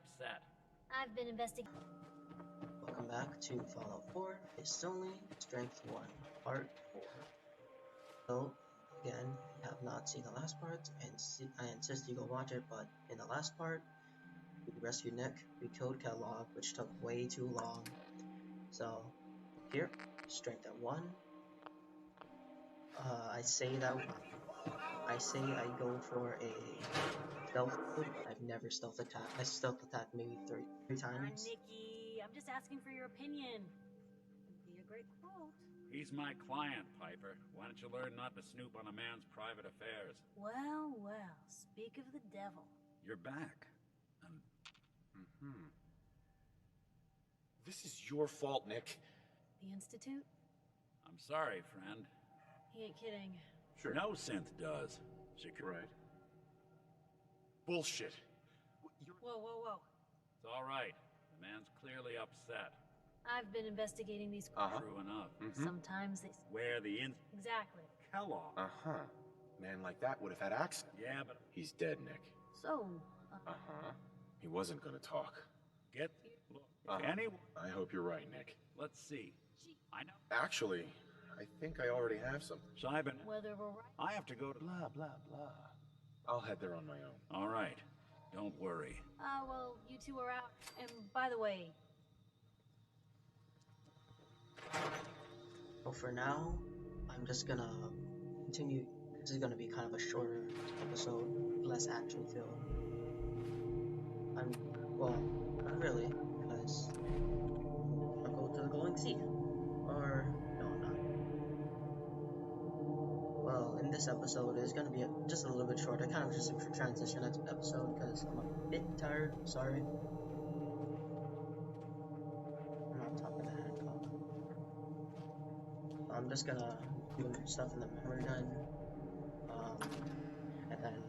upset. I've been investigating. Welcome back to Fallout 4, Fists Only, Strength 1, Part 4. So, again, if you have not seen the last part, I insist you go watch it, but in the last part, we rescued Nick, we killed Kellogg, which took way too long. So, here, Strength at 1. I say I go for a stealth mode. I've never stealth attacked. I stealth attacked maybe three times. Nikki, I'm just asking for your opinion. It'd be a great quote. He's my client, Piper. Why don't you learn not to snoop on a man's private affairs? Well, well, speak of the devil. You're back. And This is your fault, Nick. The Institute? I'm sorry, friend. He ain't kidding. Sure. No synth does. She could... Right. Bullshit. Whoa, whoa, whoa. It's all right. The man's clearly upset. I've been investigating these. True enough. Sometimes they. Where the Exactly. Kellogg. Man like that would have had access. Yeah, but... He's dead, Nick. So. He wasn't gonna talk. Get... Look, anyone... I hope you're right, Nick. Let's see. I know. Actually, I think I already have some. Simon, Whether we're right. I have to go to... Blah, blah, blah. I'll head there on my own. All right. Don't worry. Well, you two are out. And by the way. Well, for now, I'm just gonna continue. This is gonna be kind of a shorter episode, less action filled. Well, not really, because I'll go to the glowing sea. Or, no, I'm not. Well, in this episode, it's gonna be just a little bit shorter, kind of just a transition episode, because I'm a bit tired, sorry. I'm on top of the handcuff. I'm just gonna do stuff in the memory gun, and then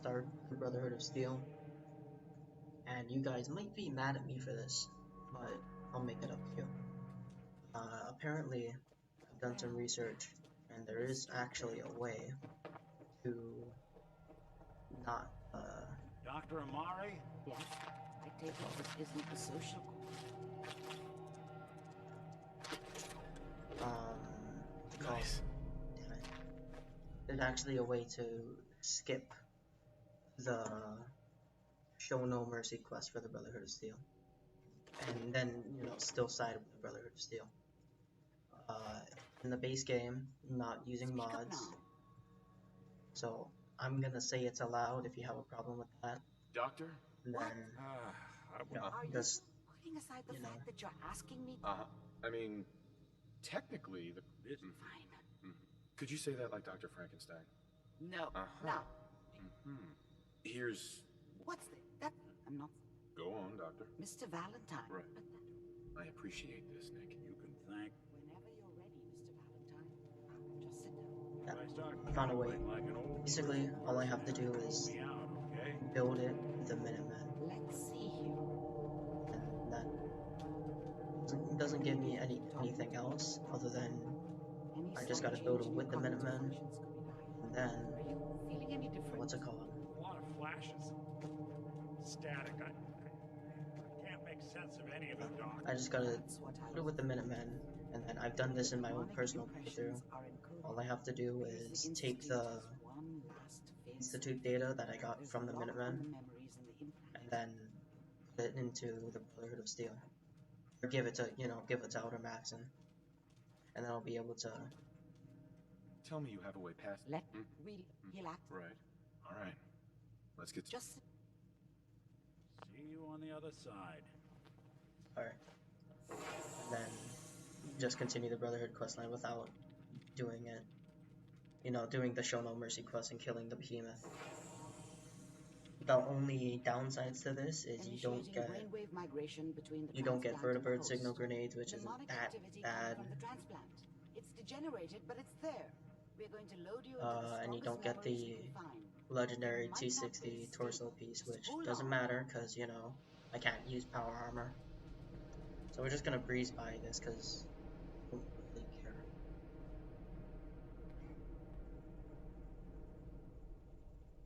start the Brotherhood of Steel. And you guys might be mad at me for this, but I'll make it up to you. Apparently, I've done some research, and there is actually a way to not, Dr. Amari? Yes, I take it this isn't the social. Nice. Damn it. There's actually a way to skip the Show No Mercy quest for the Brotherhood of Steel. And then, still side with the Brotherhood of Steel. In the base game, not using mods. So, I'm gonna say it's allowed if you have a problem with that. Doctor? And then, Are you just, putting aside the fact that you're asking me? I mean, technically, the... Fine. Could you say that like Dr. Frankenstein? No. Now. Here's... What's that? I'm not. Go on, Doctor. Mr. Valentine. Right. But that. I appreciate this, Nick. You can thank... Whenever you're ready, Mr. Valentine. Just sit down. yeah, I start I found a way. like an old... Basically, all I have to do is Me out, okay? build it with the Minutemen. Let's see here. And that doesn't give me anything else other than I just gotta build it with the Minutemen, and then, Are you feeling any different? what's it called? A lot of flashes. Static. I can't make sense of any of it, Doc. I just gotta That's what I put it with the Minutemen, and then I've done this in my own Demonic personal impressions playthrough. are encoded. All I have to do Because is take Institute the has one last phase. Institute data that I got There's from the a lock on Minutemen, the memories in the implant. and then put it into the Brotherhood of Steel. Or give it to, give it to Outer Maxon. And then I'll be able to... Tell me you have a way past... Let really relax. Right. All right. Let's get... Just See you on the other side. Alright. And then just continue the Brotherhood questline without doing it. Doing the Show No Mercy quest and killing the behemoth. The only downsides to this is you don't initiating get brainwave migration between the vertibird transplant and the signal host. grenades, which isn't Demonic that activity bad. coming from the transplant. It's degenerated, but it's there. We're going to load you into the And you don't strongest get memories the you can find. legendary Might not T60 be torso stable. piece, Just which hold doesn't on. matter because I can't use power armor. So we're just gonna breeze by this because I don't really care.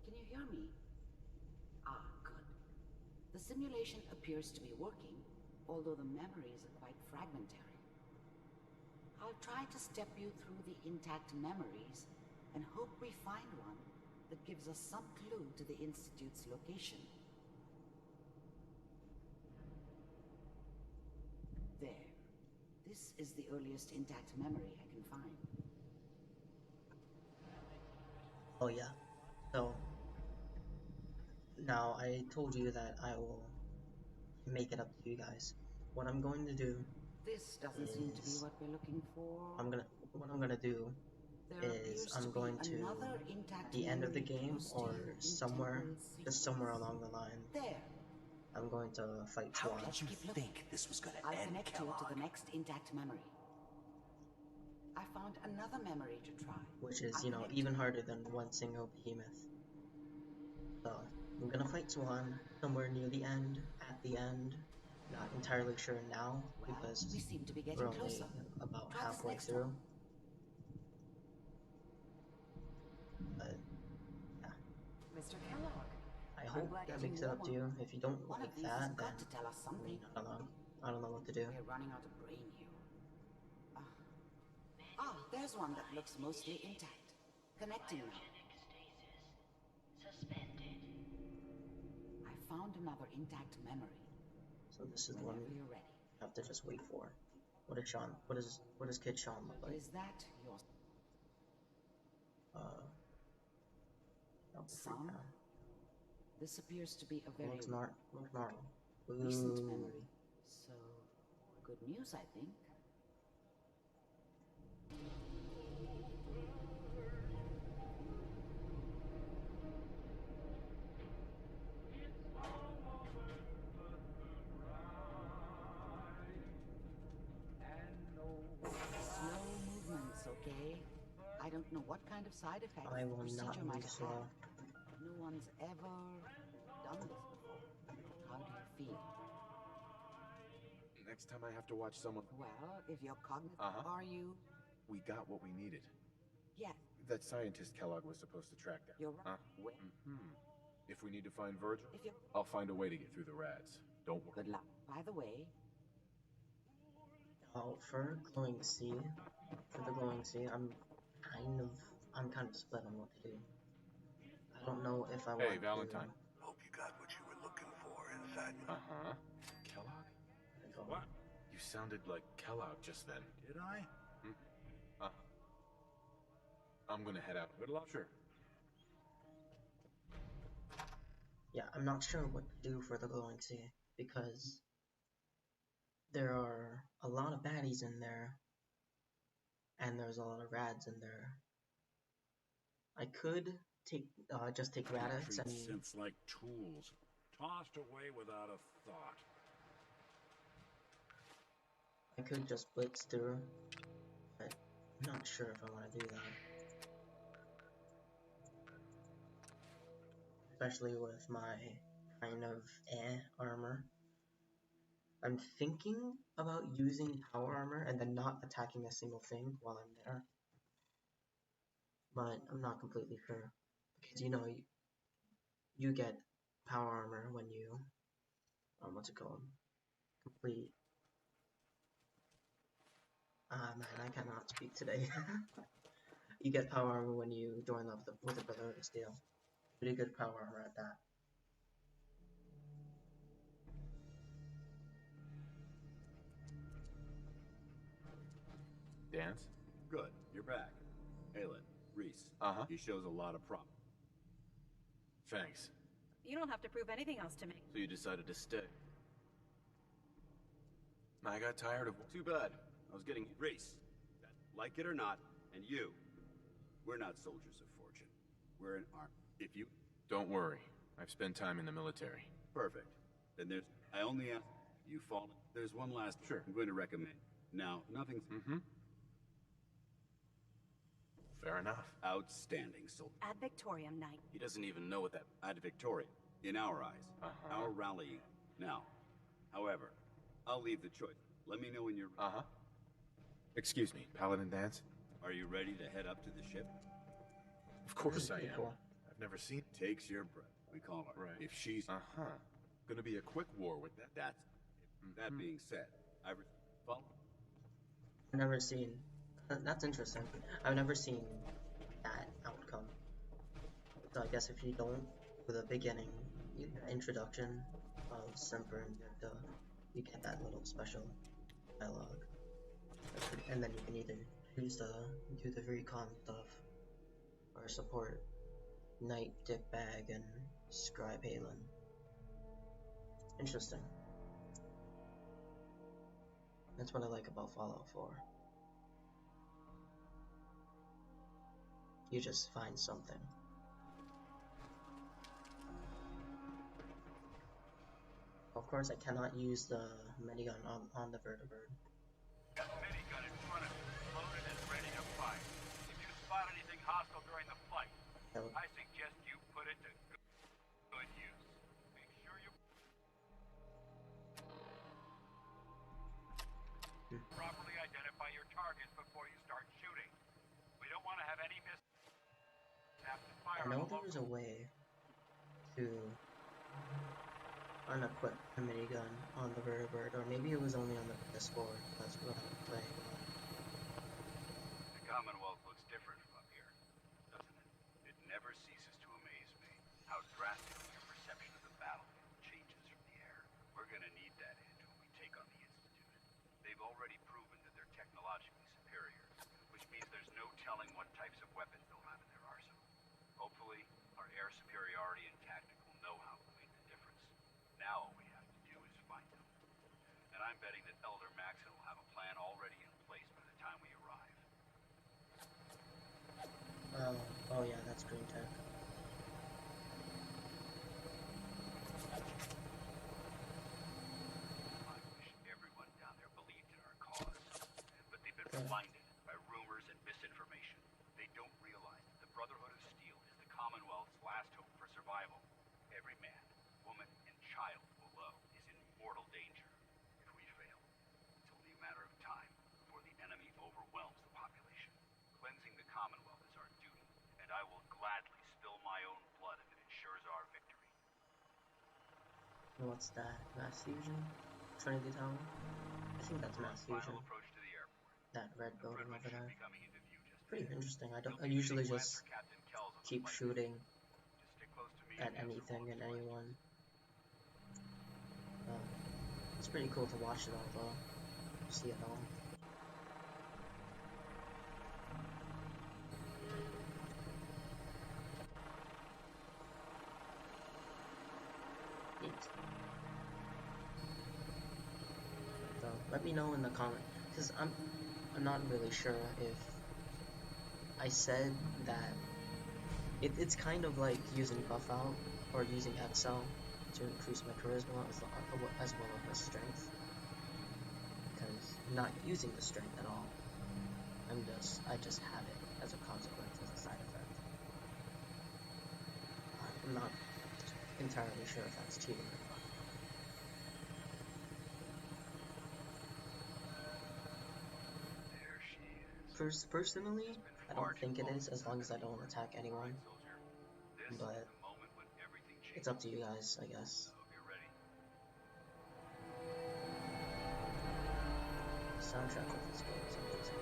Can you hear me? Ah, good. The simulation appears to be working, although the memories are quite fragmentary. I'll try to step you through the intact memories and hope we find one that gives us some clue to the Institute's location. There. This is the earliest intact memory I can find. Oh yeah. So now I told you that I will make it up to you guys. What I'm going to do This doesn't seem to be is what we're looking for. what I'm gonna do There is appears I'm to be going to another intact at the end of the memory game posted or in somewhere temple just somewhere sequence. along the line There. I'm going to fight How Swan, did you Keep looking. think this was gonna I'll end, connect you to Kellogg? the next intact memory. I found another memory to try. which is, I'll you know, connect even harder than one single behemoth. So I'm gonna fight Swan somewhere near the end, at the end. Not entirely sure now Well, because we seem to be getting we're only closer. about Try this halfway next through. one. But yeah, Mr. Kellogg. I hope glad that getting makes it up to you. If you don't One like of these that, has then got to tell us I something. mean, I don't know what to do. We're running out of brain here. There's one that looks mostly intact. Connecting now. I found another intact memory. So this is the one Whenever we you're ready. have to just wait for. What is Sean? What does Kid Sean look like? Is that your No, son? now. This appears to be a very Looks normal. recent Ooh. memory. So, good news, I think. Slow movements, okay? I don't know what kind of side effects I the will procedure not might move have slow. had. No one's ever done this before. How do you feel? Next time I have to watch someone... Well, if you're cognitive, Uh-huh. are you? We got what we needed. Yes, That scientist Kellogg was supposed to track down. you're right. Well, If we need to find Virgil, if you're I'll find a way to get through the rads. Don't worry. good luck. By the way, Oh, for the glowing sea, I'm kind of split on what to do. I don't know if I want Hey, Valentine. Hope you got what you were looking for inside. Uh-huh. Kellogg? to go. What? You sounded like Kellogg just then. Did I? I'm gonna head out. Good luck. Sure. Yeah, I'm not sure what to do for the glowing sea because there are a lot of baddies in there, and there's a lot of rads in there. I could take just take Radix Treat and synths like tools, tossed away without a thought. I could just blitz through, but I'm not sure if I want to do that. Especially with my kind of armor. I'm thinking about using power armor and then not attacking a single thing while I'm there. But I'm not completely sure. Because, you know, you get power armor when you, what's it called? Complete. Man, I cannot speak today. You get power armor when you join up with the Brotherhood of Steel. Pretty good power armor at that. Dance? Good, you're back. Aelin, Reese. Uh-huh. He shows a lot of promise. Thanks. You don't have to prove anything else to me. So you decided to stay. I got tired of... Too bad. I was getting Reese. Like it or not, and you. We're not soldiers of fortune. We're an army. If you... Don't worry. I've spent time in the military. Perfect. Then there's... I only ask... You fall... There's one last... Sure. I'm going to recommend. Now, nothing's... Fair enough. Outstanding, soldier. Ad Victoriam Knight. He doesn't even know what that... Ad Victoria. In our eyes. Our rallying. Now. However, I'll leave the choice. Let me know when you're... Excuse me, Paladin Dance? Are you ready to head up to the ship? Of course This is I pretty am. cool. I've never seen... Takes your breath. We call her. Right. If she's... Gonna be a quick war with that. That being said, follow. I've never seen. That's interesting. I've never seen that outcome. So I guess if you don't, with the beginning, introduction of Semper and Victa, you get that little special dialogue, and then you can either choose to do the recon stuff or support Knight, Dickbag, and Scribe Halen. Interesting. That's what I like about Fallout 4. You just find something. Of course, I cannot use the minigun on the vertibird. Got the minigun in front of you, loaded and ready to fire. If you spot anything hostile during the flight, I suggest you put it to good use. Make sure you properly identify your targets before you start shooting. We don't want to have any mishaps to fire. I know there's a way to unequip the minigun on the vertibird, or maybe it was only on the PS4. That's what I'm playing on. The Commonwealth looks different from up here, doesn't it? It never ceases to amaze me how drastically your perception of the battlefield changes from the air. We're gonna need that edge when we take on the Institute. They've already proven that they're technologically superior, which means there's no telling what types of weapons they'll have in their arsenal. Hopefully, our air superiority and tactical know-how will make the difference. Now all we have to do is find them. And I'm betting that Elder Maxon will have a plan already in place by the time we arrive. Oh yeah, that's green tech. I wish everyone down there believed in our cause. But they've been blinded by rumors and misinformation. They don't realize that the Brotherhood of Steel is the Commonwealth's last hope for survival. Every man, woman, and child below is in mortal danger. If we fail, it's only a matter of time before the enemy overwhelms the population. Cleansing the Commonwealth is our duty, and I will gladly spill my own blood if it ensures our victory. What's that? Mass fusion? Trinity Tower? I think that's mass fusion. Final approach to the airport. That red building Prydwen over should there. be coming into view just Pretty ahead. interesting. I You'll usually be seeing just Lancer Captain Kells on the keep flight. shooting Just stick close to me at and answer anything and Walker's anyone. questions. It's pretty cool to watch it all though. See it all. Neat. So let me know in the comment, because I'm not really sure if I said that it's kind of like using buff out or using Excel to increase my charisma as well as my strength, because not using the strength at all, I just have it as a consequence, as a side effect. I'm not entirely sure if that's cheating or not. There she is. Personally, I don't think it is, as long as I don't attack anyone, This but is the moment when everything changes. it's up to you guys, I guess. I hope you're ready. The soundtrack of this game is amazing.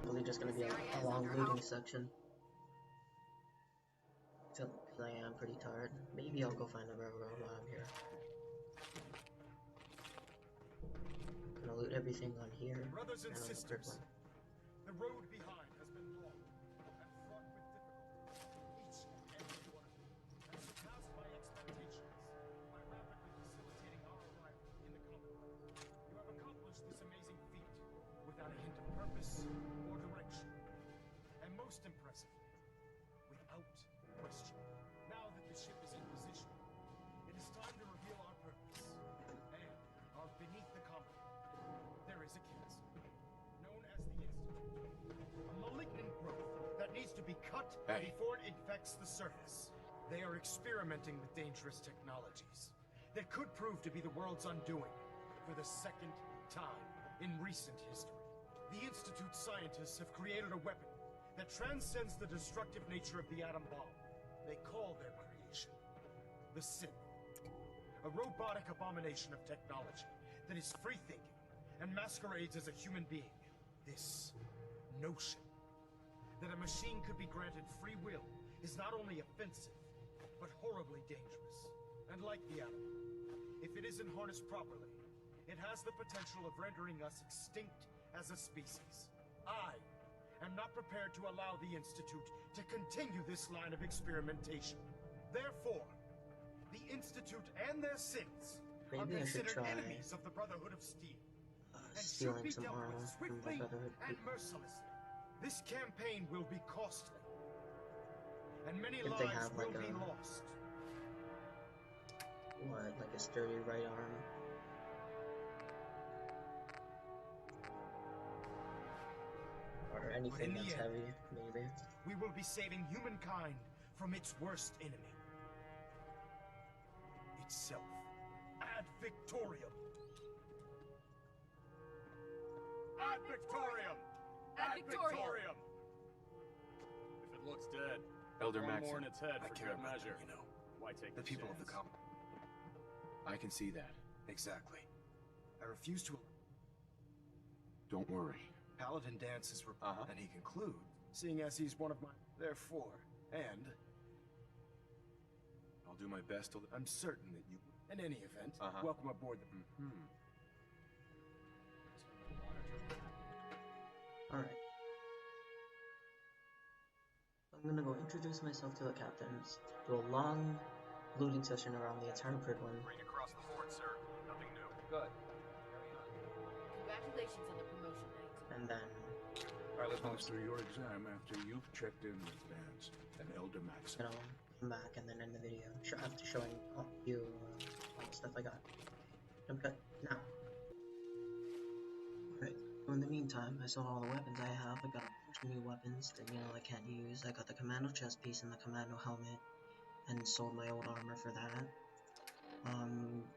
Probably just gonna be a long looting section. Because I am pretty tired. Maybe I'll go find a railroad while I'm here. Gonna loot everything on here. Brothers and on the sisters, Prydwen. the road behind has been long and fraught with difficulties. Each and every one of you has surpassed my expectations by rapidly facilitating our arrival in the Commonwealth. You have accomplished this amazing feat without a hint of purpose or direction. And most impressively, without question. Now that the ship is in position, it is time to be cut Hey. before it infects the surface. They are experimenting with dangerous technologies that could prove to be the world's undoing for the second time in recent history. The Institute's scientists have created a weapon that transcends the destructive nature of the atom bomb. They call their creation the Synth, a robotic abomination of technology that is free-thinking and masquerades as a human being. This notion that a machine could be granted free will is not only offensive, but horribly dangerous. And like the atom, if it isn't harnessed properly, it has the potential of rendering us extinct as a species. I am not prepared to allow the Institute to continue this line of experimentation. Therefore, the Institute and their synths are Maybe I should considered try enemies of the Brotherhood of Steel, and should stealing be some dealt armor with from the swiftly Brotherhood and people. mercilessly. This campaign will be costly, and many If they lives have, like, will be a- lost. What, like a sturdy right arm? Or anything the that's end, heavy, maybe. We will be saving humankind from its worst enemy. Itself. Ad Victorium! Ad Victorium! Ad Victorium! If it looks dead, Elder one more Maxim, in its head I for care good about measure. them, you know. Why take The people of the chance? common. I can see that. Exactly. I refuse to. Don't worry. Paladin dances, Uh-huh. and he concludes, seeing as he's one of my. Therefore, and I'll do my best to... I'm certain that you. In any event, Uh-huh. welcome aboard the. Hmm. Alright. I'm gonna go introduce myself to the captains, do a long looting session around the entire prydwen, Green across the board, sir. Nothing new. Good. Congratulations on the promotion, Knight. and then I'll administer your exam after you've checked in with Vance and Elder Maxim. come back and then end the video after showing you all the stuff I got. Jump cut now. Alright, so in the meantime, I sold all the weapons I have. I got a bunch of new weapons that I can't use. I got the commando chest piece and the commando helmet, and sold my old armor for that.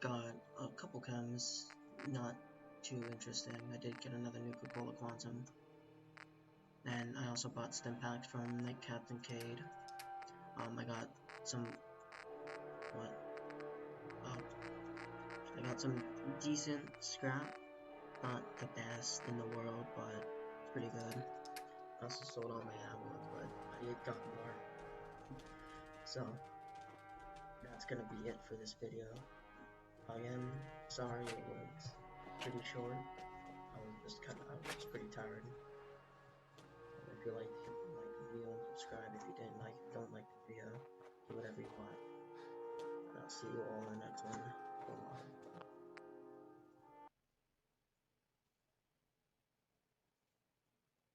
Got a couple chems, not too interesting. I did get another Nuka-Cola Quantum. And I also bought stim packs from the Captain Cade. I got some, I got some decent scrap. Not the best in the world, but it's pretty good. I also sold all my ammo, but I got more. So, that's gonna be it for this video. Again, sorry it was pretty short. I was pretty tired. If you liked it, like the video and subscribe. If you didn't like it, don't like the video. Do whatever you want. And I'll see you all in the next one.